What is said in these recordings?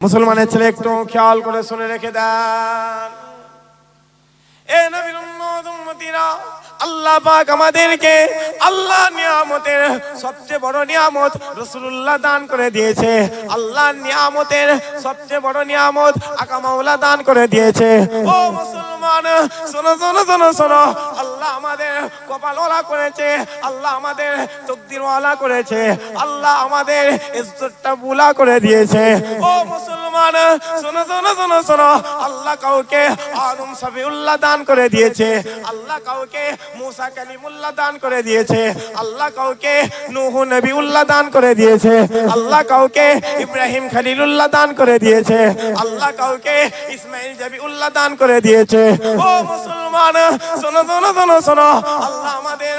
মুসলমানের ছেলে একটু খেয়াল করে শুনে রেখে দেন। এ নবীর উম্মত উম্মতিরা, আল্লাহ পাক আমাদেরকে আল্লাহ নিয়ামতের সবচেয়ে বড় নিয়ামত রাসূলুল্লাহ দান করে দিয়েছে। আল্লাহ নিয়ামতের সবচেয়ে বড় নিয়ামত আকা মাওলা দান করে দিয়েছে। ও মুসলমান, শোনো শোনো শোনো শোনো, আল্লাহ আমাদের কপালওয়ালা করেছে, আল্লাহ আমাদের তকদিরওয়ালা করেছে, আল্লাহ আমাদের ইজ্জতটা বুলা করে দিয়েছে। ও মুসলমান, শোনো শোনো শোনো শোনো, আল্লাহ কাউকে আদম সফিউল্লাহ দান করে দিয়েছে, আল্লাহ কাউকে মুসা কালিমুল্লাহ দান করে দিয়েছে, আল্লাহ কাউকে নূহ নবিউল্লাহ দান করে দিয়েছে, আল্লাহ কাউকে ইব্রাহিম খলিলুল্লাহ দান করে দিয়েছে, আল্লাহ কাউকে ইসমাইল জাবিউল্লাহ দান করে দিয়েছে। ও মুসলমান, শোনো শোনো শোনো শোনো, আল্লাহ আমাদের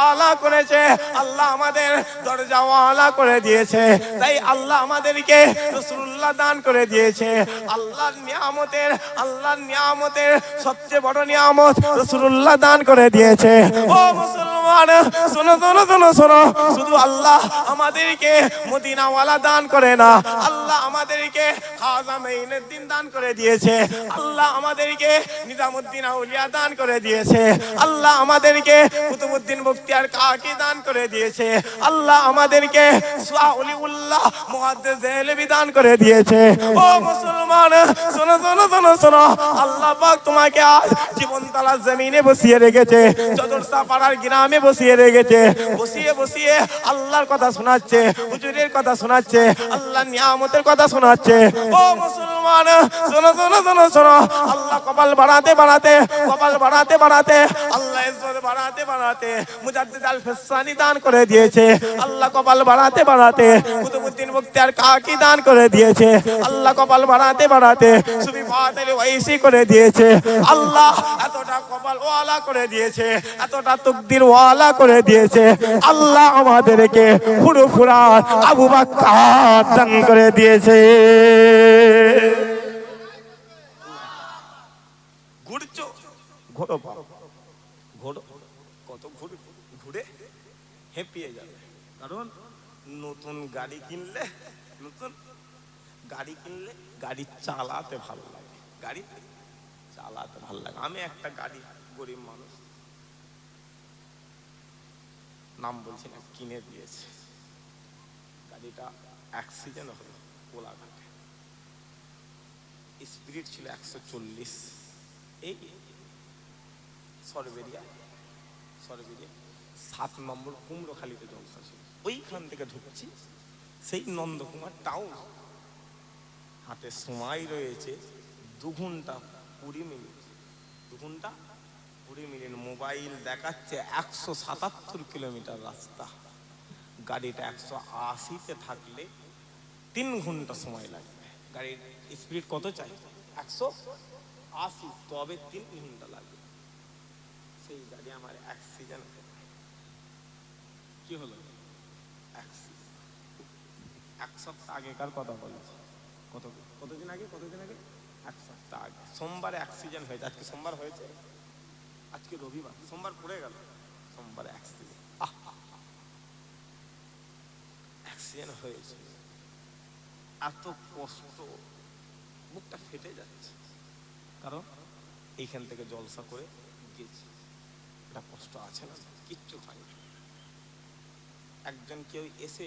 আলা করেছে, আল্লাহ আমাদের দরজাওয়ালা করে দিয়েছে। তাই আল্লাহ আমাদেরকে রাসূলুল্লাহ দান করে দিয়েছে। আল্লাহর নিয়ামতের সবচেয়ে বড় নিয়ামত রাসূলুল্লাহ দান করে দিয়েছে। ও মুসলমান, শোনো শোনো শোনো শোনো, শুধু আল্লাহ আমাদেরকে মদিনাওয়ালা দান করে না, আল্লাহ আমাদেরকে খাজা মাইনুদ্দিন দান করে দিয়েছে, আল্লাহ আমাদেরকে নিজামুদ্দিন আউলিয়া দান করে দিয়েছে, আল্লাহ আমাদেরকে কুতুবউদ্দিন বখতিয়ার কাকি দান করে দিয়েছে, আল্লাহ আমাদেরকে শাহ ওলিউল্লাহ মুহাদ্দিস দেহলভী দান করে দিয়েছে। ও মুসলমান, শোনো শোনো শোনো শোনো, আল্লাহ পাক তোমাকে আজ জীবনতলার জমিনে বসিয়ে রেখেছে, চদরসা পাড়ার গ্রামে বসিয়ে রেখেছে, বসিয়ে বসিয়ে আল্লাহর কথা শোনাচ্ছে, হুজুরের কথা শোনাচ্ছে, আল্লাহর নিয়ামতের কথা শোনাচ্ছে। ও মুসলমান, শোনো শোনো শোনো শোনো, আল্লাহ কপাল বাড়াতে বাড়াতে, কপাল বাড়াতে বাড়াতে, আল্লাহ ইজ্জত বাড়াতে বাড়াতে মুজাদ্দিদ আল ফিসানি দান করে দিয়েছে, আল্লাহ কপাল বাড়াতে বাড়াতে কুতুবউদ্দিন বখতিয়ার কাকি দান করে দিয়েছে, আল্লাহ কপাল বাড়াতে বাড়াতে সুফি ফাতেল ওয়াইসি করে দিয়েছে, আল্লাহ এতটা কপাল ওয়ালা করে দিয়েছে, এতটা তকদির ওয়ালা করে দিয়েছে, আল্লাহ আমাদেরকে ফুরফুরা আবু বকর দান করে দিয়েছে। ঘুরছো ঘোড়ো ঘোড়ো, কত ঘুরে হেঁপিয়ে যাবে। কারণ নতুন গাড়ি কিনলে গাড়ি চালাতে ভালো লাগে, গাড়ি চালাতে ভালো লাগে। আমি একটা গাড়ি, গরিব মানুষ, নাম বলছি না, কিনে দিয়েছে। গাড়িটা অ্যাক্সিডেন্ট হলো কোলাঘাটে, স্পিড ছিল 140, এই সরবেরিয়া 7 নম্বর কুমড়োখালিতে জলসা ছিল, ওইখান থেকে ঢুকছি সেই নন্দকুমার টাউন। হাতে সময় রয়েছে 2 ঘন্টা 20 মিনিট, 2 ঘন্টা 20 মিনিট। মোবাইল দেখাচ্ছে 177 কিলোমিটার রাস্তা, গাড়িটা 180-তে থাকলে 3 ঘন্টা সময় লাগবে। গাড়ির স্পিড কত চাই? 180, তবে 3 ঘন্টা লাগবে। সেই গাড়ি আমার অ্যাক্সিডেন্ট। কি হলো? এক সপ্তাহ আগেকার কথা বলছি। কতদিন আগে 1 সপ্তাহ আগে সোমবারে অ্যাক্সিডেন্ট হয়েছে। আজকে সোমবার হয়েছে, আজকে রবিবার, সোমবার পড়ে গেল, সোমবারে অ্যাক্সিডেন্ট হয়েছে। এত কষ্ট, বুকটা ফেটে যাচ্ছে, কারণ এইখান থেকে জলসা করে গেছি, এটা কষ্ট আছে না, কিচ্ছু হয়নি। একজন কেউ এসে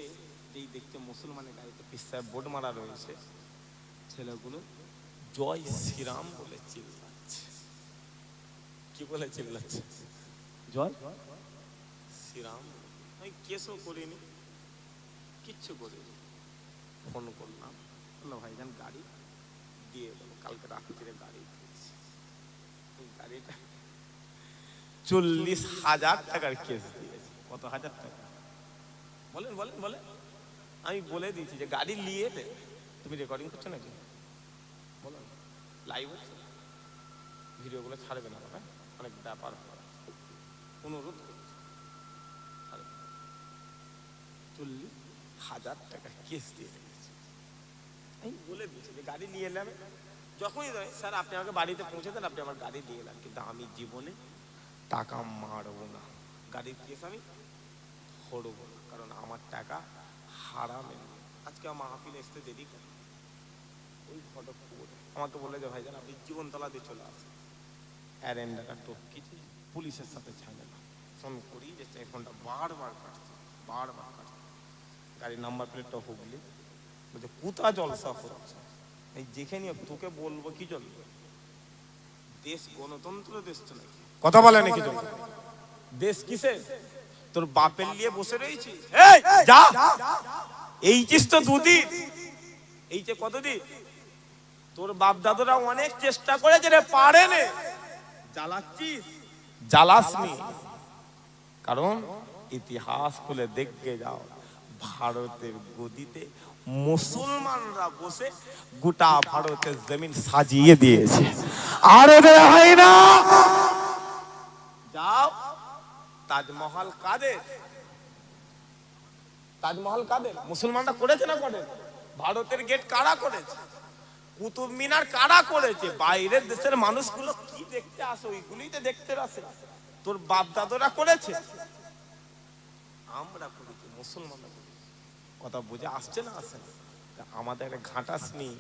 যেই দেখতে মুসলমানের গাড়িতে পিসায় বোর্ড মারা রয়েছে, ছেলেগুলো জয় শ্রীরাম বলে চিল্লাচ্ছে। কি বলে চিল্লাচ্ছে? জয় শ্রীরাম। আমি কেসও করিনি, কিচ্ছু করিনি। ফোন করলাম, বললো ভাইজান গাড়ি দিয়ে দেবো, কালকে রাত্রিরে গাড়ি দিয়েছি। গাড়িটা 40,000 টাকার কেস দিয়েছে। কত হাজার টাকা? বলেন বলেন বলেন। আমি বলে দিয়েছি যে গাড়ি নিয়ে দে। তুমি রেকর্ডিং করছো নাকি? বলো, লাইভ হচ্ছে, ভিডিওগুলো ছাড়বে না, অনেক ব্যাপার, অনুরোধ করছি, 40,000 টাকা কেস দিয়ে রেখেছে। আমি বলে দিয়েছি যে গাড়ি নিয়ে এলাম, যখনই দেয় স্যার আপনি আমাকে বাড়িতে পৌঁছে দেন, আপনি আমার গাড়ি দিয়ে এলাম, কিন্তু আমি জীবনে টাকা মারবো না, গাড়ির কেস আমি ধরবো না, কারণ আমার টাকা হারামে। আজকে মাহফিল আসতে দেরি করে, খড়গপুর। আমাকে বলে যে ভাইজান আপনি জীবনতলা দিয়ে চলে আসেন, অ্যারেন্ডাটা টপকিছে, পুলিশের সাথে ঝামেলা। ফোন করি যে ফোনটা বারবার কাটছে, বারবার কাটছে। গাড়ির নাম্বার প্লেটটা হুগলি। বলছে কোথা জলসা হচ্ছে, এই যেখানে তোকে বলবো কি জন্য, দেশ গণতন্ত্র দেশ তো নাকি, কথা বলে নাকি জন্য, দেশ কিসে, তোর বাপের নিয়ে বসে রয়েছি, এই যা, এইচিস তো দুদিন, এই যে কতদিন, তোর বাপ দাদুরা অনেক চেষ্টা করেছে রে, পারে নে, জ্বালাচ্ছিস, জ্বালাসনি। কারণ ইতিহাস খুলে দেখতে যাও, ভারতের গদিতে মুসলমানরা বসে গোটা ভারতের জমিন সাজিয়ে দিয়েছে। আর ওদের হয় না, যাও, তাজমহল কাদের, তাজমহল কাদের, মুসলমানরা করেছে না করে, ভারতের গেট কারা করেছে, কুতুব মিনার কারা করেছে, বাইরের দেশের মানুষগুলো কি দেখতে আসে, ওইগুলোই তো দেখতে আসে। তোর বাপ দাদুরা করেছে, আমরা করেছি, মুসলমানরা করেছে। কথা বুঝে আসছে না আসে না? আমাদের ঘাটাস নেই।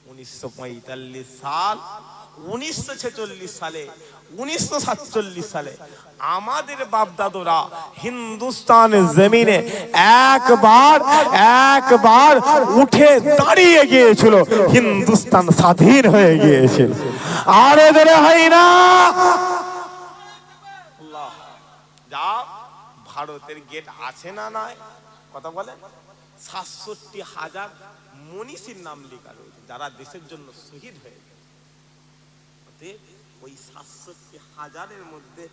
1945 সাল, 1946 সালে, 1947 সালে আমাদের বাপ দাদুরা হিন্দুস্তানের জমিনে একবার উঠে দাঁড়িয়ে গিয়েছিল, হিন্দুস্তান স্বাধীন হয়ে গিয়েছিল। আর এদের হয় না, যা, ভারতের গেট আছে না নাই, কথা বলে, 67,000 মনীষীর নাম লেখা রয়েছে যারা দেশের জন্য শহীদ হয়ে গেছে। ওই 67,000-এর মধ্যে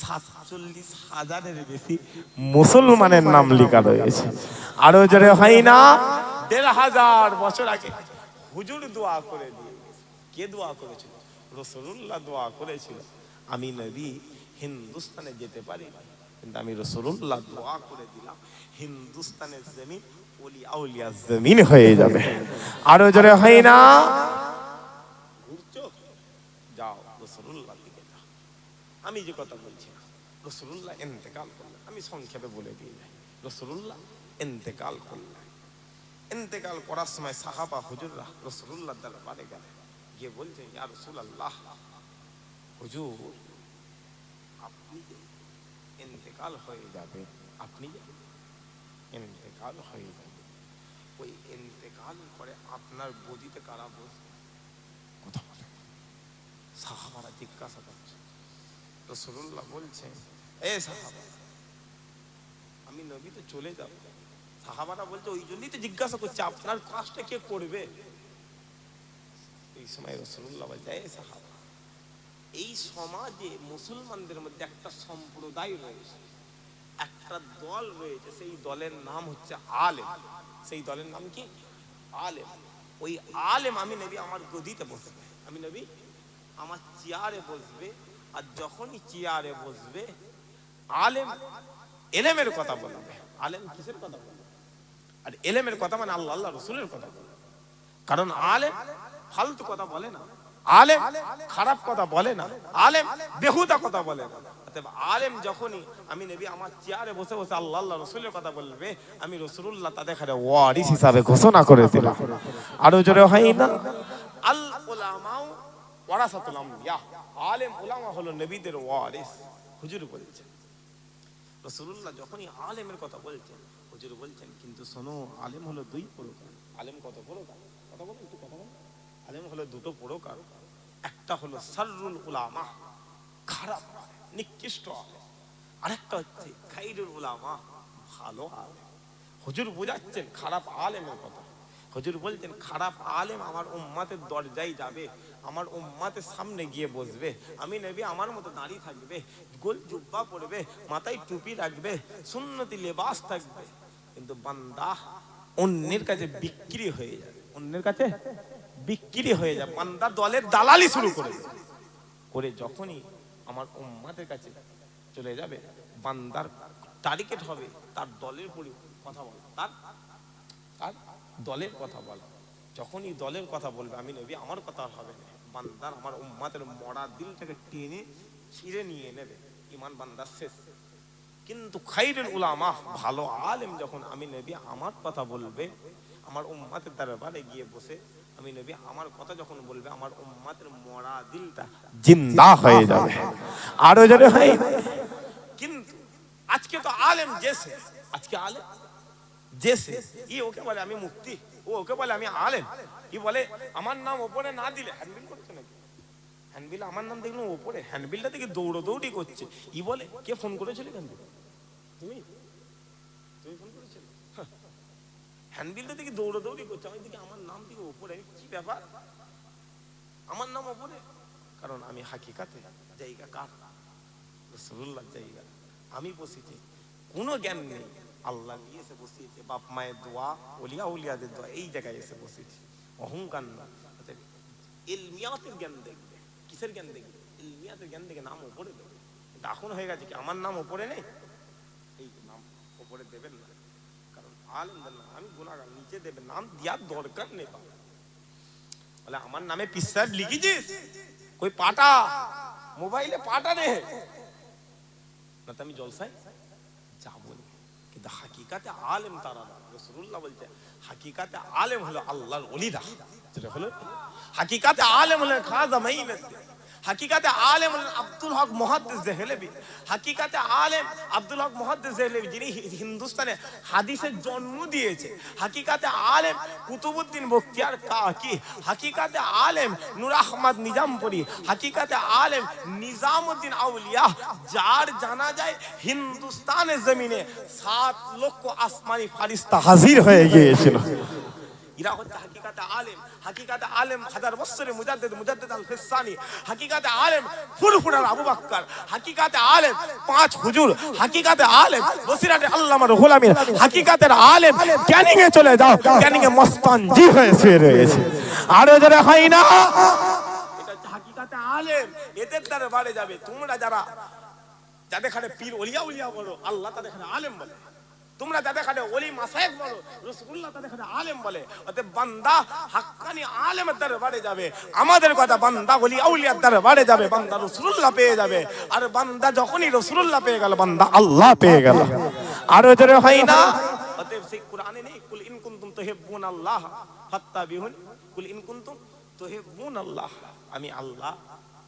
47,000-এর বেশি মুসলমানের নাম লেখা রয়েছে। আরো জোরে হয় না, 1,500 বছর আগে হুজুর দোয়া করে দিয়ে, কে দোয়া করেছিল, রাসূলুল্লাহ দোয়া করেছিল, আমি নবী হিন্দুস্তানে যেতে পারি কিন্তু আমি রাসূলুল্লাহ দোয়া করে দিলাম হিন্দুস্তানের জমিন ওলিয়া আউলিয়া জমিন হয়ে যাবে। আরো জোরে হয় না, যাও রাসূলুল্লাহ দিকে যাও। আমি যে কথা বলছি রাসূলুল্লাহ ইন্তেকাল করলেন, আমি সংক্ষেপে বলে দিই, রাসূলুল্লাহ ইন্তেকাল করলেন। ইন্তেকাল করার সময় সাহাবা হুজুররা রাসূলুল্লাহ দরবারে গেলেন, গিয়ে বলছে ইয়া রাসূলুল্লাহ, হুজুর আপনি ইন্তেকাল হয়ে যাবে, আপনি ইন্তেকাল হয়ে যাবে, ওই ইন্তেকাল করে আপনার গদিতে কারা বসবে, কথা বলে। সাহাবারা জিজ্ঞাসা করছে, রাসূলুল্লাহ বলছে এ সাহাবা, আমি নবী তো চলে যাব। সাহাবারা বলছে ওই জন্যই তো জিজ্ঞাসা করছে আপনার কাজটা কে করবে। এই সময় রাসূলুল্লাহ বলছে এ সাহাবা, এই সমাজে মুসলমানদের মধ্যে একটা সম্প্রদায় রয়েছে, একটা দল রয়েছে, সেই দলের নাম হচ্ছে আলেম। সেই দলের নাম কি? আলেম। ওই আলেম আমি নবী আমার গদিতে বসবে, আমি নবী আমার চেয়ারে বসবে, আর যখনই চেয়ারে বসবে আলেম এলেমের কথা বলবে। আলেম কিসের কথা বলবে? আর এলেমের কথা মানে আল্লাহ আল্লাহ রাসূলের কথা বলবে। কারণ আলেম ফালতু কথা বলে না, আলেম খারাপ কথা বলে না, আলেম বেহুদা কথা বলে না। আলেম যখনই আমি নবী আমার চেয়ারে বসে বসে আল্লাহ আল্লাহ রাসূলের কথা বলবে, আমি রাসূলুল্লাহ তাদের ঘরে ওয়ারিস হিসাবে ঘোষণা করে দিলাম। আরো জোরে হয় না, আল উলামাউ ওয়ারাসাতুল আমবিয়া, আলেম উলামা হলো নবীদের ওয়ারিস। হুজুর বলেছেন, রাসূলুল্লাহ যখনই আলেমের কথা বলছেন, হুজুর বলছেন কিন্তু শোনো, আলেম হলো দুই প্রকার। আলেম কত প্রকার? কথা বলো, একটু কথা বলো। আলেম হলো দুটো প্রকার, একটা হলো শাররুল উলামা, খারাপ নিকৃষ্ট আলেম, আরেকটা হচ্ছে খাইরুল উলামা, ভালো আলেম। হুজুর বোঝাচ্ছেন খারাপ আলেমের কথা। হুজুর বলছেন খারাপ আলেম আমার উম্মতের দরজায় যাবে, আমার উম্মতের সামনে গিয়ে বসবে, আমি নবী আমার মতো দাঁড়িয়ে থাকবে, গোল জুব্বা পরবে, মাথায় টুপি রাখবে, সুন্নতি লেবাস থাকবে, কিন্তু বান্দা অন্যের কাছে বিক্রি হয়ে যাবে, অন্যের কাছে বিক্রি হয়ে যাবে, বান্দা দলের দালালি শুরু করে করে যখনই আমার উম্মতের কাছে চলে যাবে, বান্দার টার্গেট হবে তার দলের কথা বলা, তার দলের কথা বলা। যখনই দলের কথা বলবে আমি নবী আমার কথা হবে না, বান্দার আমার উম্মতের মরা দিলটাকে টেনে ছিঁড়ে নিয়ে নেবে, ঈমান বান্দার শেষ। কিন্তু খাইরুল উলামা, ভালো আলেম যখন আমি নবী আমার কথা বলবে, আমার উম্মতের দরবারে গিয়ে বসে আমি নবী আমার কথা যখন বলবে আমার উম্মতের মরা দিলটা জিন্দা হয়ে যাবে। আরো জোরে হয়। কিন্তু আজকে তো আলেম জেসে, আজকে আলেম জেসে ই ওকে বলে আমি মুফতি, ও ওকে বলে আমি আলেম, ই বলে আমার নাম ওপরে না দিলে হ্যান্ডবিল করছে নাকি, হ্যান্ডবিল আমার নাম দেখলাম ওপরে, হ্যান্ডবিলটা থেকে দৌড়ি করছে। ই বলে কে ফোন করেছিল কেন, তুমি তুমি ফোন করেছিলে? হ্যান্ডবিলটা থেকে দৌড়ি করছে, আমি দেখি আমার নাম দিকে ওপরে, কি ব্যাপার আমার নাম ওপরে? কারণ আমি হাকিকাতে জায়গা কার, রাসূলুল্লাহর জায়গা। আমি বসেছি, কোনো জ্ঞান নেই, আল্লাহ নিয়ে এসে বসিয়েছে, বাপ মায়ের দোয়া, ওলিয়া উলিয়াদের দোয়া, এই জায়গায় এসে বসেছি। অহংকার না, ইলমিয়াতের জ্ঞান দেখবে। কিসের জ্ঞান দেখবে? ইলমিয়াতের জ্ঞান দেখে নাম ওপরে দেবে। কিন্তু এখন হয়ে গেছে কি আমার নাম ওপরে নেই, এই নাম ওপরে দেবেন না, কারণ আলেমদের নাম, আমি গুনাহগার, নিচে দেবে, নাম দেওয়ার দরকার নেই। বলে আমার নামে পীর সাহেব লিখেছিস, কই পাটা মোবাইলে পাটা রে, না তো আমি জলসায় যাবো না। কিন্তু হাকিকাতে আলেম তারা না, রাসূলুল্লাহ বলছে হাকিকাতে আলেম হলো আল্লাহর ওলিরা, যেটা হলো হাকিকাতে আলেম হলো খাজা মাইনুদ্দিন, হাকিকাতে আলেম হলেন আব্দুল হক মুহাদ্দিস দেহলভী, হাকিকাতে আলেম আব্দুল হক মুহাদ্দিস দেহলভী যিনি হিন্দুস্তানে হাদিসের জন্ম দিয়েছে, হাকিকাতে আলেম কুতুবউদ্দিন বখতিয়ার কাকি, হাকিকাতে আলেম নূর আহমদ নিজামপুরি, হাকিকাতে আলেম নিজামউদ্দিন আউলিয়া, যার জানা যায় হিন্দুস্তানের জমিনে 7 লক্ষ আসমানি ফারিস্তা হাজির হয়ে গিয়েছিল। এরা হচ্ছে হাকিকাতে আলেম। হাকিকাতে আলেম হাজার বছরের মুজাদ্দিদ আল ফিসানি, হাকিকাতে আলেম ফুরফুরার আবু বকর, হাকিকাতে আলেম 5 হুজুর, হাকিকাতে আলেম বসিরাতে আল্লামা রুহুল আমিন, হাকিকাতের আলেম ক্যানিং এ চলে যাও, ক্যানিং এ মস্তানজি হয়ে শুয়ে রয়েছে। আরো যারা হয় না, এটা হচ্ছে হাকিকাতে আলেম, এদের দরবারে যাবে। তোমরা যারা যাদের খানে পীর ওলিয়া উলিয়া বলো, আল্লাহ তাদের খানে আলেম বলে। তোমরা যাদের খানে ওলি মাসায়েখ বলো, রাসূলুল্লাহ তাদের খানে আলেম বলে। অতএব বান্দা হাক্কানি আলেমের দরবারে যাবে। আমাদের কথা, বান্দা ওলি আউলিয়ার দরবারে যাবে, বান্দা রাসূলুল্লাহ পেয়ে যাবে। আর বান্দা যখনই রাসূলুল্লাহ পেয়ে গেল, বান্দা আল্লাহ পেয়ে গেল। আরো জোরে হয় না। অতএব সেই কোরআনে নেই কুল ইন কুনতুম তুহিব্বুনাল্লাহ ফাত্তাবিউনি, কুল ইন কুনতুম তুহিব্বুনাল্লাহ, আমি আল্লাহ,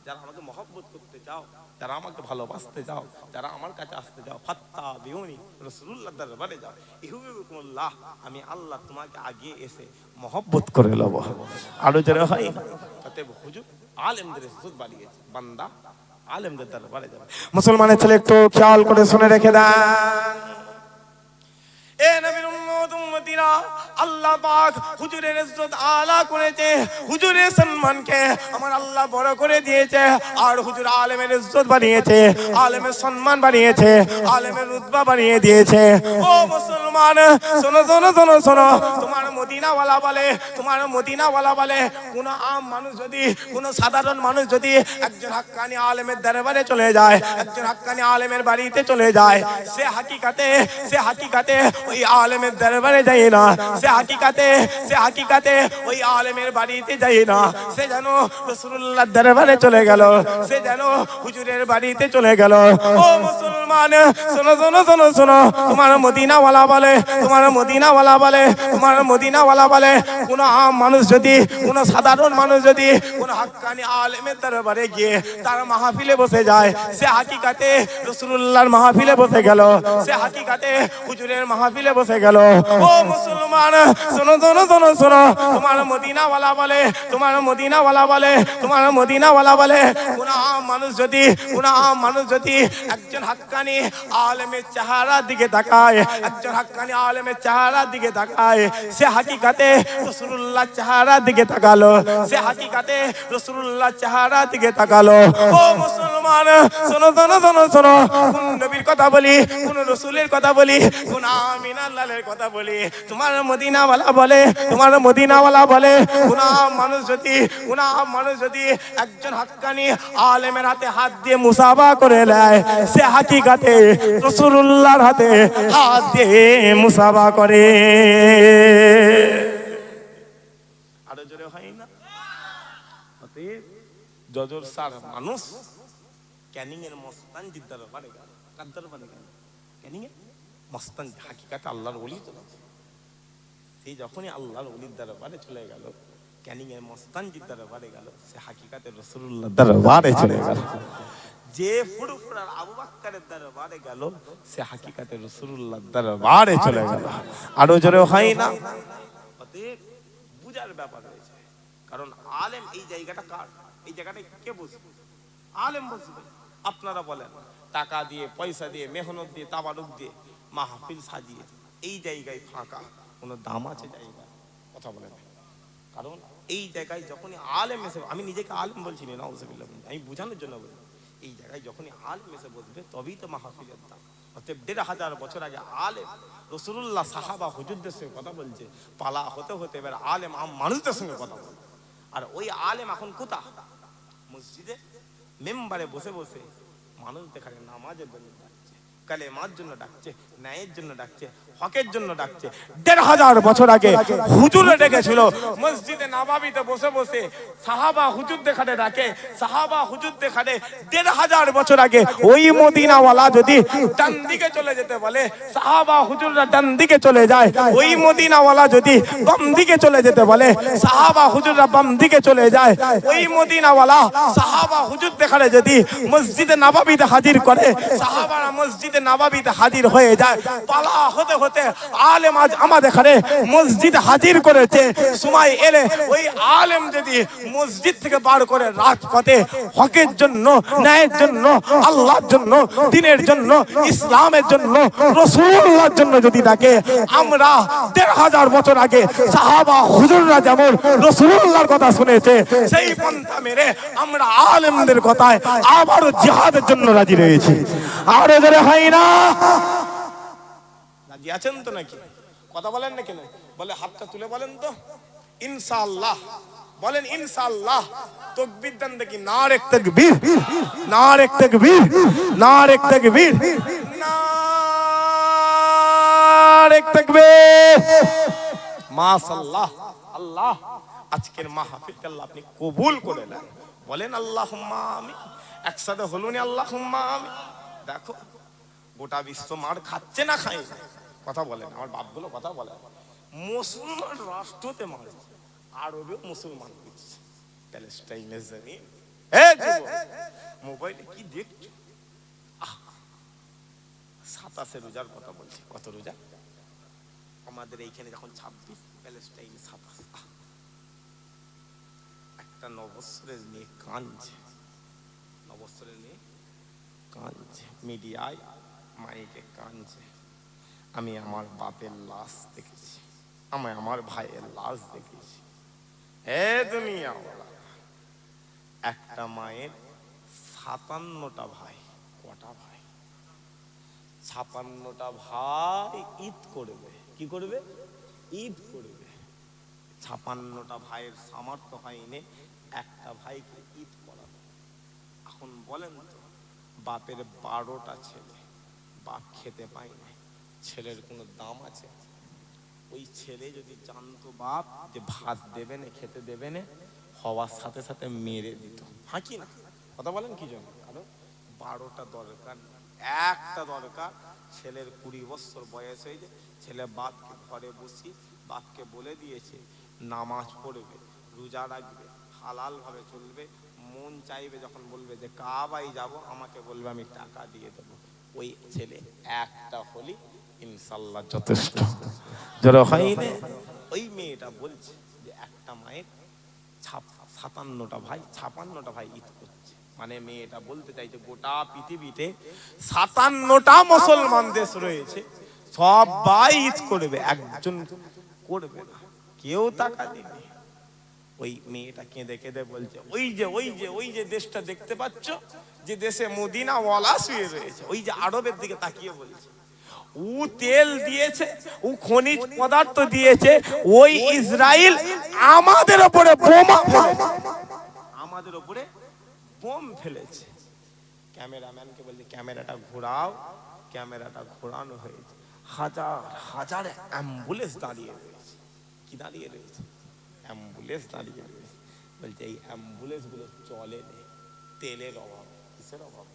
যারা আমাকে মহব্বত করতে চাও, যারা আমাকে ভালোবাসতে চাও, যারা আমার কাছে আসতে চাও, ফাত্তাবিউনি, রাসূলুল্লাহর দরবারে যাও, ইহুবিকুমুল্লাহ, আমি আল্লাহ তোমাকে আগে এসে মহব্বত করে লব। আরো যারা হয়, অতএব হুজুর আলেমদের ইজ্জত বাড়িয়েছে, বান্দা আলেমদের দরবারে যাবে। মুসলমানের ছেলে একটু খেয়াল করে শুনে রেখে দেন, এ নবীর উম্মত উম্মতিরা, আল্লাহ পাক হুজুরের ইজ্জত আলা করেছে, হুজুরের সম্মানকে আমার আল্লাহ বড় করে দিয়েছে। আর হুজুর আলেমের ইজ্জত বাড়িয়েছে, আলেমের সম্মান বাড়িয়েছে, আলেমের রুতবা বাড়িয়ে দিয়েছে। ও মুসলমান শোনো শোনো শোনো শোনো, তোমার মদিনাওয়ালা বলে, তোমার মদিনাওয়ালা বলে, কোন আম মানুষ যদি, কোন সাধারণ মানুষ যদি একজন হাক্কানি আলেমের দরবারে চলে যায়, একজন হাক্কানি আলেমের বাড়িতে চলে যায়, সে হাকিকাতে ওই আলেমের দরবারে যায় না, সে হাকিকাতে ওই আলেমের বাড়িতে যায় না, সে যেন রাসূলুল্লাহর দরবারে চলে গেল, সে যেন হুজুরের বাড়িতে চলে গেল। ও মুসলমান শোনো শোনো শোনো শোনো, তোমার মদিনাওয়ালা বলে, তোমার মদিনাওয়ালা বলে, তোমার মদিনাওয়ালা বলে, কোন আম মানুষ যদি, কোন সাধারণ মানুষ যদি কোন হাক্কানি আলেমের দরবারে গিয়ে তার মাহফিলে বসে যায়, সে হাকিকাতে রাসূলুল্লাহর মাহফিলে বসে গেল, সে হাকিকাতে হুজুরের মাহফিলে বসে গেল। ও মুসলমান শোনো শোনো শোনো শোনো, তোমার মদিনাওয়ালা বলে, তোমার মদিনাওয়ালা বলে, তোমার মদিনাওয়ালা বলে, কোন আম মানুষ যদি, কোন আম মানুষ যদি একজন হাক্কানি আলেমের চেহারার দিকে তাকায়, একজন হাক্কানি আলেমের চেহারার দিকে তাকায়, সে হাকিকাতে রাসূলুল্লাহর চেহারার দিকে তাকালো, সে হাকিকাতে রাসূলুল্লাহর চেহারার দিকে তাকালো। ও মুসলমান শোনো শোনো শোনো শোনো, কোন নবীর কথা বলি, কোন রাসূলের কথা বলি, কোন আমিনাল্লাহর কথা বলি, তোমার মদিনাওয়ালা বলে, তোমার মদিনাওয়ালা বলে, কোন মানুষ যদি, কোন মানুষ যদি একজন হাক্কানি আলেমের হাতে হাত দিয়ে মুসাফা করে নেয়, সে হাকিকাতে রাসূলুল্লাহর হাতে হাত দিয়ে মুসাফা করে। আরো জোরে হয় না। অতএব জজর সার মানুষ ক্যানিং এর মস্তানজির দরবারে গেল, কার দরবারে গেল? ক্যানিং এর মস্তানজি, হাকিকাতে আল্লাহর ওলি তো। সেই যখনই আল্লাহর ওলির দরবারে চলে গেল, ক্যানিং এর মস্তানজির দরবারে গেল, সে হাকিকাতে রাসূলুল্লাহ দরবারে চলে গেল। যে ফুরফুরার আবু বকরের দরবারে গেল, সে হাকিকাতে রাসূলুল্লাহ দরবারে চলে গেল। আরো জোরে হয় না? অতএব বুঝার ব্যাপার রয়েছে। কারণ আলেম এই জায়গাটা কার? এই জায়গাটা কে বসবে? আলেম বসবে। আপনারা বলেন, টাকা দিয়ে, পয়সা দিয়ে, মেহনত দিয়ে, তাবারুক দিয়ে মাহফিল সাজিয়ে এই জায়গায় ফাঁকা, কোনো দাম আছে জায়গা? কথা বলেন। কারণ এই জায়গায় যখনই আলেম এসে, আমি নিজেকে আলেম বলছি না, নাউজুবিল্লাহ, আমি বোঝানোর জন্য বলি, এই জায়গায় যখনই আলেম এসে বসবে তবেই তো মাহফিলের দাম। অতএব ১৫০০ বছর আগে আলেম রাসূলুল্লাহ সাহাবা হুজুরদের সঙ্গে কথা বলছে, পালা হতে হতে এবার আলেম আম মানুষদের সঙ্গে কথা বলছে। আর ওই আলেম এখন কোথা? মসজিদে মেম্বারে বসে বসে মানুষ দেখালে নামাজের জন্য ডাকছে, কালেমার জন্য ডাকছে, ন্যায়ের জন্য ডাকছে, হকের জন্য ডাকছে। ১৫০০ বছর আগে হুজুরে ডেকেছিল মসজিদে নববীতে বসে বসে, সাহাবা হুজুর দেখাতে ডাকে, সাহাবা হুজুর দেখাতে। ১৫০০ বছর আগে ওই মদিনাওয়ালা যদি ডান দিকে চলে যেতে বলে, সাহাবা হুজুররা ডান দিকে চলে যায়। ওই মদিনাওয়ালা যদি বাম দিকে চলে যেতে বলে, সাহাবা হুজুররা বাম দিকে চলে যায়। ওই মদিনাওয়ালা সাহাবা হুজুর দেখাতে যদি মসজিদে নববীতে হাজির করে, সাহাবারা মসজিদে নববীতে হাজির হয়ে যায়। পালা হতে হতে আলেম আজ আমাদের এখানে মসজিদে হাজির করেছে। সময় এলে ওই আলেম যদি মসজিদ থেকে বার করে রাজপথে হকের জন্য, ন্যায়ের জন্য, আল্লাহর জন্য, দ্বীনের জন্য, ইসলামের জন্য, রাসূলুল্লাহর জন্য যদি ডাকে, আমরা ১৫০০ বছর আগে সাহাবা হুজুররা যেমন রাসূলুল্লাহর কথা শুনেছে, সেই পন্থা মেরে আমরা আলেমদের কথায় আবারও জিহাদের জন্য রাজি রয়েছি। আরো জোরে হয় না? রাজি আছেন তো নাকি? কথা বলেন না কেন? বলে হাতটা তুলে বলেন তো ইনশাআল্লাহ। বলেন ইনশাআল্লাহ। তাকবীর দেন দেখি। নারে তাকবীর, নারে তাকবীর, নারে তাকবীর, নারে তাকবীর। মাশাআল্লাহ। আল্লাহ আজকের মাহফিলকে আল্লাহ আপনি কবুল করে নেন। বলেন আল্লাহুম্মা আমিন। একসাথে হলুন আল্লাহুম্মা আমিন। দেখো গোটা বিশ্ব মার খাচ্ছে না খায়? কথা বলেন, আমার বাপগুলো কথা বলে। মুসলমান রাষ্ট্রতে মারছে, আরবেও মুসলমান দিচ্ছে, প্যালেস্টাইনের জমিন। মোবাইলে কি দেখছো? ২৭ রোজার কথা বলছি। কত রোজা? আমাদের এইখানে যখন ২৬, প্যালেস্টাইনে ২৭। একটা নবৎসরের নিয়ে কাঁদছে, নবৎসরের নিয়ে কাঁদছে, মিডিয়ায় মাইকে কাঁদছে। আমি আমার বাপের লাশ দেখেছি, আমি আমার ভাইয়ের লাশ দেখেছি। হে দুনিয়া, একটা মায়ের ৫৭টা ভাই। কটা ভাই? ৫৬টা ভাই ঈদ করবে। কি করবে? ঈদ করবে। ৫৬টা ভাইয়ের সামর্থ্য হয়নি একটা ভাইকে ঈদ করাবে। এখন বলেন তো, বাপের ১২টা ছেলে, বাপ খেতে পায় না, ছেলের কোনো দাম আছে? ওই ছেলে যদি জানতো বাপ যে ভাত দেবে না, খেতে দেবে না, হওয়ার সাথে সাথে মেরে দিত। হ্যাঁ কি না? কথা বলেন কি জন্য? কারণ ১২টা দরকার, একটা দরকার। ছেলের ২০ বছর বয়স হয়েছে, ছেলে বাপকে ঘরে বসি, বাপকে বলে দিয়েছে নামাজ পড়বে, রোজা রাখবে, হালাল ভাবে চলবে। মন চাইবে যখন বলবে যে কাবায় যাব, আমাকে বলবে আমি টাকা দিয়ে দেবো। ওই ছেলে একটা হলি ইনশাআল্লাহ যথেষ্ট। যারা হয়নি, ওই মেয়েটা বলছে যে একটা মায়ের ৫৭টা ভাই, ৫৬টা ভাই ঈদ করছে। মানে মেয়েটা বলতে চাইছে গোটা পৃথিবীতে ৫৭টা মুসলমান দেশ রয়েছে, সবাই ঈদ করবে, একজন করবে না, কেউ টাকা দিবে। ওই মেয়েটা কেঁদে কেঁদে বলছে ওই যে ওই যে ওই যে দেশটা দেখতে পাচ্ছ, যে দেশে মদিনা ওয়ালা শুয়ে রয়েছে, ওই যে আরবের দিকে তাকিয়ে বলছে, ও তেল দিয়েছে, ও খনিজ পদার্থ দিয়েছে, ওই ইসরাইল আমাদের উপরে বোমা ফেলেছে, আমাদের উপরে বোম ফেলেছে। ক্যামেরাম্যানকে বলছে ক্যামেরাটা ঘোরাও। ক্যামেরাটা ঘোরানো হয়েছে, হাজার হাজার অ্যাম্বুলেন্স দাঁড়িয়ে রয়েছে। কি দাঁড়িয়ে রয়েছে? অ্যাম্বুলেন্স দাঁড়িয়ে রয়েছে। বলছে এই অ্যাম্বুলেন্স গুলো চলে নেই, তেলের অভাব। কিসের অভাব?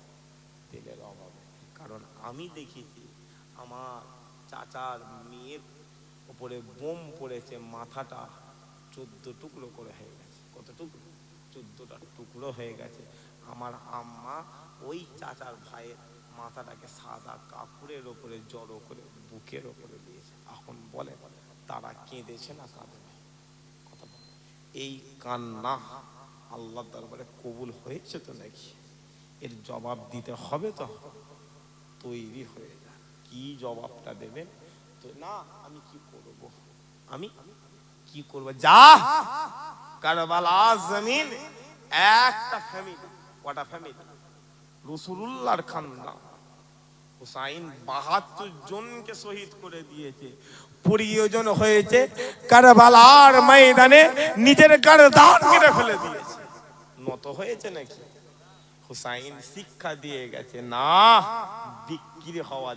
তেলের অভাব। কারণ আমি দেখেছি আমার চাচার মেয়ের উপরে বোম পড়েছে, মাথাটা 14 টুকরো করে হয়ে গেছে। কত টুকরো? 14টা টুকরো হয়ে গেছে। আমার আম্মা ওই চাচার ভাইয়ের মাথাটাকে সাদা কাপড়ের ওপরে জড়ো করে বুকের ওপরে দিয়েছে। এখন বলে তারা কেঁদেছে না কাঁদে নাই? কথা বলে, এই কান্না আল্লাহর দরবারে কবুল হয়েছে তো নাকি? এর জবাব দিতে হবে তো, তৈরি হয়ে যায়। কি জবাবটা দেবে? তো না আমি কি করব, আমি কি করব? যা কারবালা জমিন একটা ফ্যামিলি, কটা ফ্যামিলি? রাসূলুল্লাহর খানদান হুসাইন ৭২ জনকে শহীদ করে দিয়েছে। প্রয়োজন হয়েছে কারবালার ময়দানে নিজের গর্দান কেটে ফেলে দিয়েছে। নত হয়েছে নাকি? হুসাইন শিক্ষা দিয়ে গেছে, না বিক্রি হওয়া